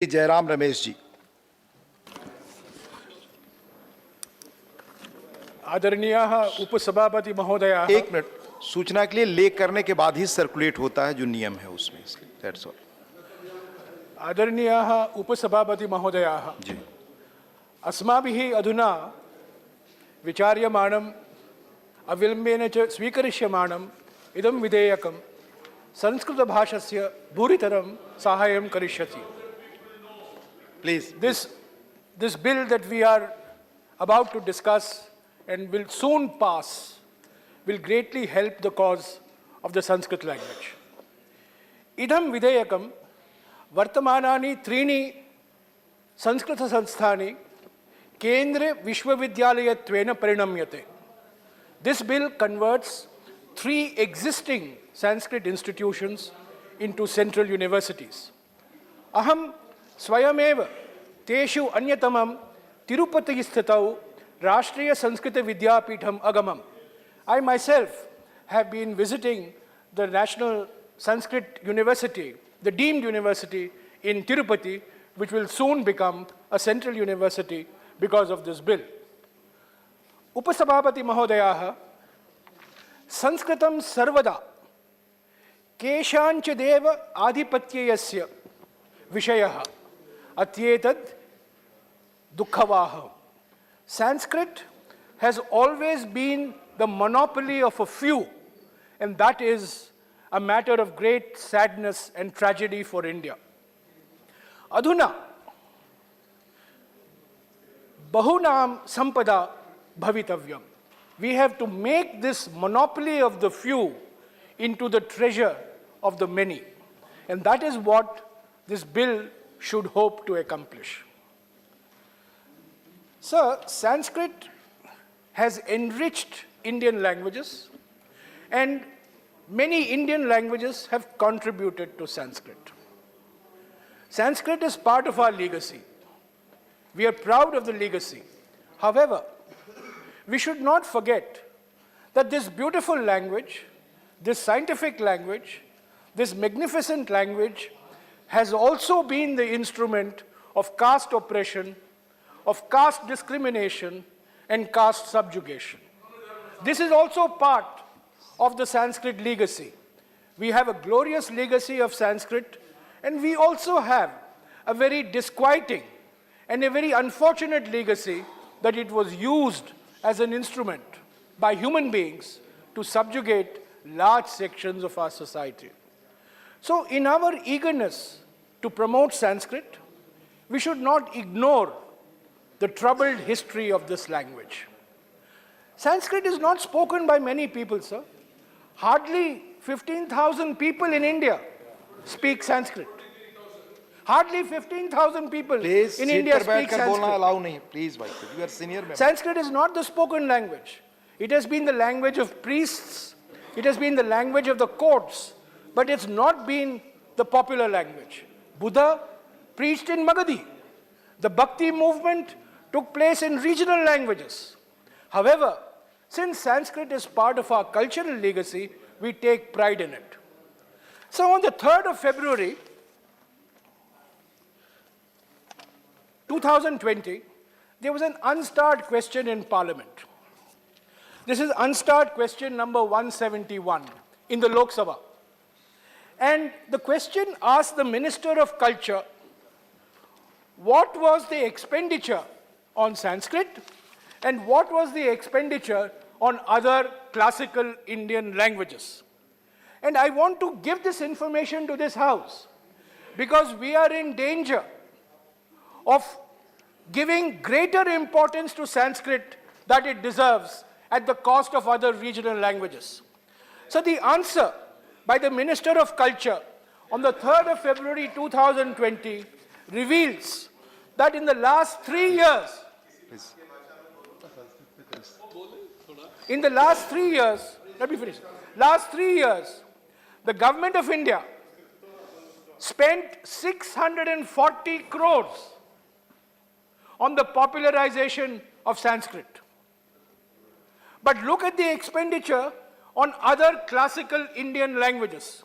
जयराम रमेश जी। आदरणीय उपसभापति महोदय, एक मिनट, सूचना के लिए लेख करने के बाद ही सर्कुलेट होता है जो नियम है उसमें, इसलिए दैट्स ऑल। आदरणीय उपसभापति महोदय, जी। अस्माभिः अधुना विचार्यमाणम् अविलम्बेन च स्वीकरिष्यमाणम् इदं विधेयकं संस्कृतभाषस्य भूरितरं साहाय्यं करिष्यति। Please. This bill that we are about to discuss and will soon pass will greatly help the cause of the Sanskrit language. Idam videyakam vartamanani त्रीणि संस्कृतसंस्थानि केंद्र विश्वविद्यालयत्वेन परिणम्यते. This bill converts 3 existing Sanskrit institutions into central universities. Aham स्वयमेव तेषु अन्यतमं तिरुपति स्थितौ राष्ट्रीय Sanskrit Vidyapeetham अगमम. I myself have been visiting the National Sanskrit University, the deemed university in Tirupati, which will soon become a central university because of this bill. उपसभापति महोदयाः, संस्कृतं सर्वदा केषाञ्चिदेव आधिपत्यस्य विषयः अत्येतद् दुःखवाहः. Sanskrit has always been the monopoly of a few, and that is a matter of great sadness and tragedy for India. Adhuna bahunam sampada bhavitavyam. We have to make this monopoly of the few into the treasure of the many, and that is what this bill should hope to accomplish. Sir, Sanskrit has enriched Indian languages, and many Indian languages have contributed to Sanskrit. Sanskrit is part of our legacy. We are proud of the legacy. However, we should not forget that this beautiful language, this scientific language, this magnificent language has also been the instrument of caste oppression, of caste discrimination, and caste subjugation. This is also part of the Sanskrit legacy. We have a glorious legacy of Sanskrit, and we also have a very disquieting and a very unfortunate legacy that it was used as an instrument by human beings to subjugate large sections of our society. So, in our eagerness to promote Sanskrit, we should not ignore the troubled history of this language. Sanskrit is not spoken by many people, sir. Hardly 15,000 people in India speak Sanskrit. Hardly 15,000 people in India speak Sanskrit. Please, you are senior member. Sanskrit is not the spoken language. It has been the language of priests. It has been the language of the courts. But it's not been the popular language. Buddha preached in Magadhi. The Bhakti movement took place in regional languages. However, since Sanskrit is part of our cultural legacy, we take pride in it. So on the 3rd of February, 2020, there was an unstarred question in Parliament. This is unstarred question number 171 in the Lok Sabha. And the question asked the Minister of Culture, what was the expenditure on Sanskrit and what was the expenditure on other classical Indian languages? And I want to give this information to this House because we are in danger of giving greater importance to Sanskrit that it deserves at the cost of other regional languages. So the answer by the Minister of Culture on the 3rd of February 2020 reveals that in the last 3 years, let me finish. Last 3 years, the Government of India spent 640 crores on the popularization of Sanskrit. But look at the expenditure on other classical Indian languages.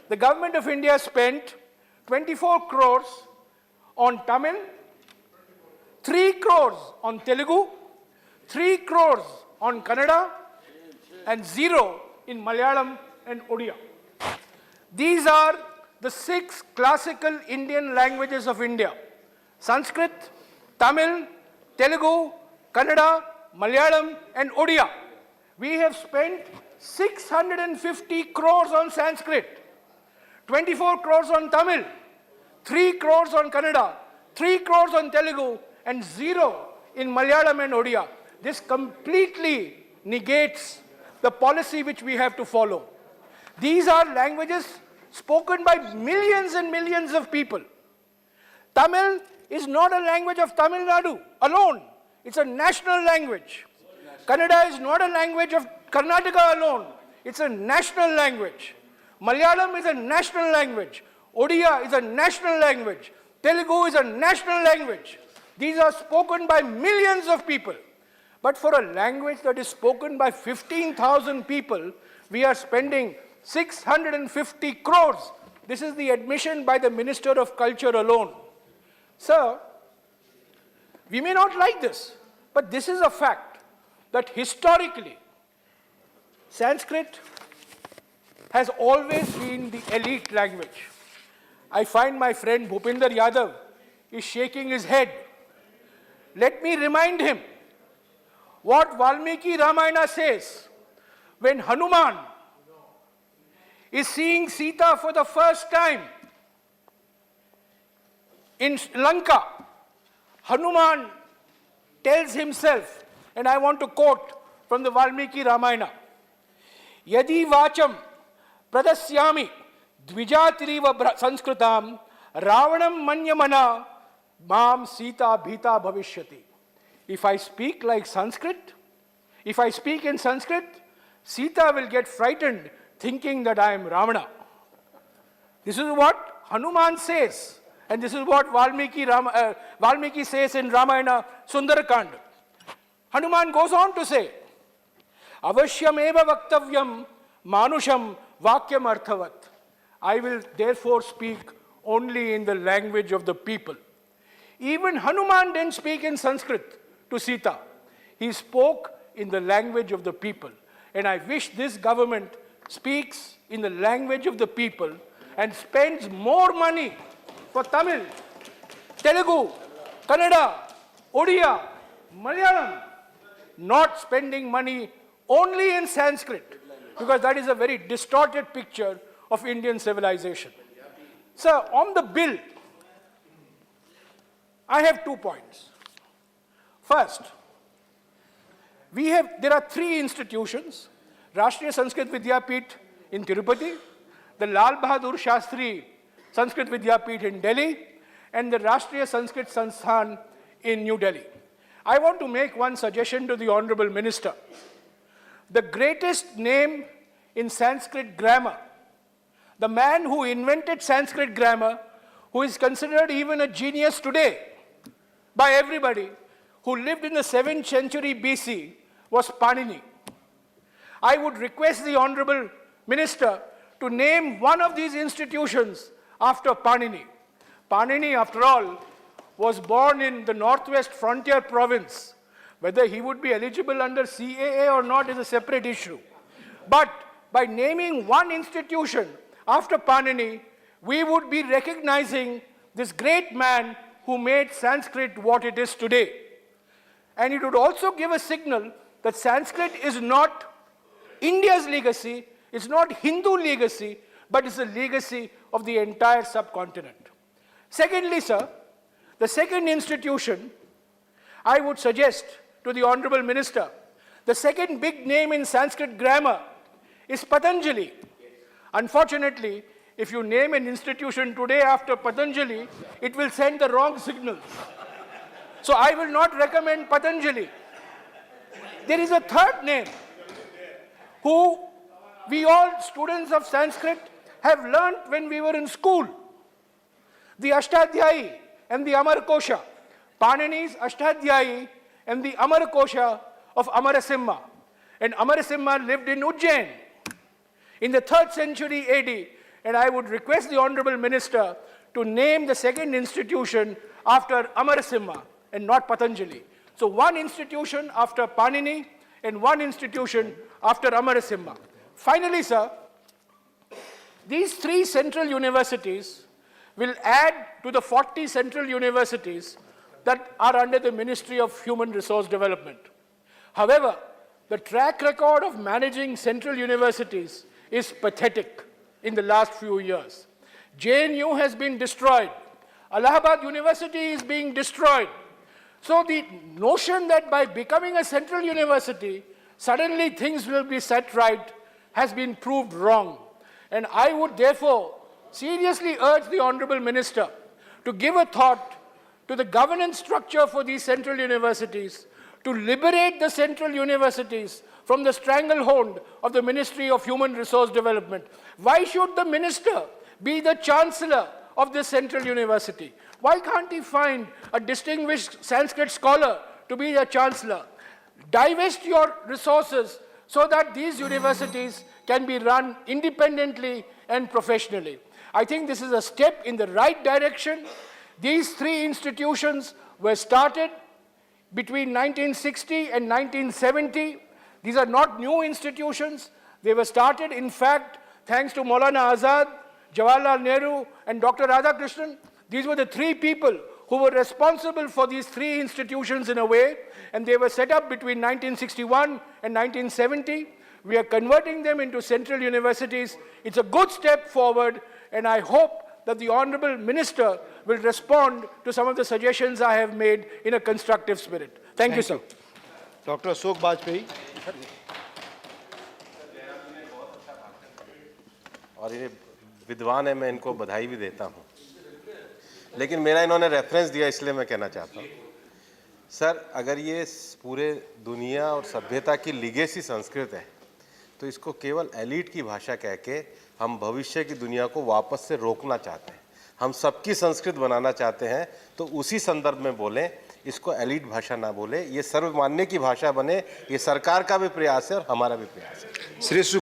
The Government of India spent 24 crores on Tamil, 3 crores on Telugu, 3 crores on Kannada, and 0 in Malayalam and Odia. These are the 6 classical Indian languages of India: Sanskrit, Tamil, Telugu, Kannada, Malayalam, and Odia. We have spent 650 crores on Sanskrit, 24 crores on Tamil, 3 crores on Kannada, 3 crores on Telugu, and 0 in Malayalam and Odia. This completely negates the policy which we have to follow. These are languages spoken by millions and millions of people. Tamil is not a language of Tamil Nadu alone. It's a national language. Kannada is not a language of Karnataka alone. It's a national language. Malayalam is a national language. Odia is a national language. Telugu is a national language. These are spoken by millions of people. But for a language that is spoken by 15,000 people, we are spending 650 crores. This is the admission by the Minister of Culture alone. Sir, we may not like this, but this is a fact that historically, Sanskrit has always been the elite language. I find my friend Bhupinder Yadav is shaking his head. Let me remind him what Valmiki Ramayana says when Hanuman is seeing Sita for the first time in Lanka. Hanuman tells himself, and I want to quote from the Valmiki Ramayana, Yadi vacham pradasyami dvijatiriva sanskritam ravanam manyamana mam sita bhita bhavishyati. If I speak like Sanskrit, if I speak in Sanskrit, Sita will get frightened thinking that I am Ravana. This is what Hanuman says, and this is what Valmiki says in Ramayana Sundarakand. Hanuman goes on to say, Avashyam eva vaktavyam manusham vakyam arthavat. I will therefore speak only in the language of the people. Even Hanuman didn't speak in Sanskrit to Sita. He spoke in the language of the people. And I wish this government speaks in the language of the people and spends more money for Tamil, Telugu, Kannada, Odia, Malayalam, not spending money only in Sanskrit, because that is a very distorted picture of Indian civilization. So, on the bill, I have 2 points. First, there are 3 institutions: Rashtriya Sanskrit Vidyapith in Tirupati, the Lal Bahadur Shastri Sanskrit Vidyapith in Delhi, and the Rashtriya Sanskrit Sansthan in New Delhi. I want to make one suggestion to the Honorable Minister. The greatest name in Sanskrit grammar, the man who invented Sanskrit grammar, who is considered even a genius today by everybody, who lived in the 7th century BC, was Panini. I would request the Honorable Minister to name one of these institutions after Panini. Panini, after all, was born in the northwest frontier province. Whether he would be eligible under CAA or not is a separate issue. But by naming one institution after Panini, we would be recognizing this great man who made Sanskrit what it is today. And it would also give a signal that Sanskrit is not India's legacy, it's not Hindu legacy, but it's a legacy of the entire subcontinent. Secondly, sir, the second institution I would suggest to the Honorable Minister, the second big name in Sanskrit grammar is Patanjali. Unfortunately, if you name an institution today after Patanjali, it will send the wrong signals. So I will not recommend Patanjali. There is a third name who we all students of Sanskrit have learnt when we were in school. The Ashtadhyayi and the Amarkosha. Panini's Ashtadhyayi and the Amarkosha of Amarasimha. And Amarasimha lived in Ujjain in the 3rd century AD. And I would request the Honorable Minister to name the second institution after Amarsimha and not Patanjali. So one institution after Panini and one institution after Amarsimha. Finally, sir, these 3 central universities will add to the 40 central universities that are under the Ministry of Human Resource Development. However, the track record of managing central universities is pathetic in the last few years. JNU has been destroyed. Allahabad University is being destroyed. So the notion that by becoming a central university, suddenly things will be set right has been proved wrong. And I would therefore seriously urge the Honorable Minister to give a thought to the governance structure for these central universities, to liberate the central universities from the stranglehold of the Ministry of Human Resource Development. Why should the minister be the chancellor of this central university? Why can't he find a distinguished Sanskrit scholar to be the chancellor? Divest your resources so that these universities can be run independently and professionally. I think this is a step in the right direction. These 3 institutions were started between 1960 and 1970. These are not new institutions. They were started, in fact, thanks to Maulana Azad, Jawaharlal Nehru, and Dr. Radhakrishnan. These were the 3 people who were responsible for these 3 institutions in a way, and they were set up between 1961 and 1970. We are converting them into central universities. It's a good step forward, and I hope that the Honorable Minister will respond to some of the suggestions I have made in a constructive spirit. Thank you, sir. Dr. Ashok Bajpai. और ये विद्वान है, मैं इनको बधाई भी देता हूँ, लेकिन मेरा इन्होंने रेफरेंस दिया इसलिए मैं कहना चाहता हूँ। सर, अगर ये पूरे दुनिया और सभ्यता की लिगेसी संस्कृत है, तो इसको केवल एलीट की भाषा कह के हम भविष्य की दुनिया को वापस से रोकना चाहते हैं। हम सबकी संस्कृत बनाना चाहते हैं, तो उसी संदर्भ में बोलें, इसको एलीट भाषा ना बोले, ये सर्वमान्य की भाषा बने। ये सरकार का भी प्रयास है और हमारा भी प्रयास है। श्री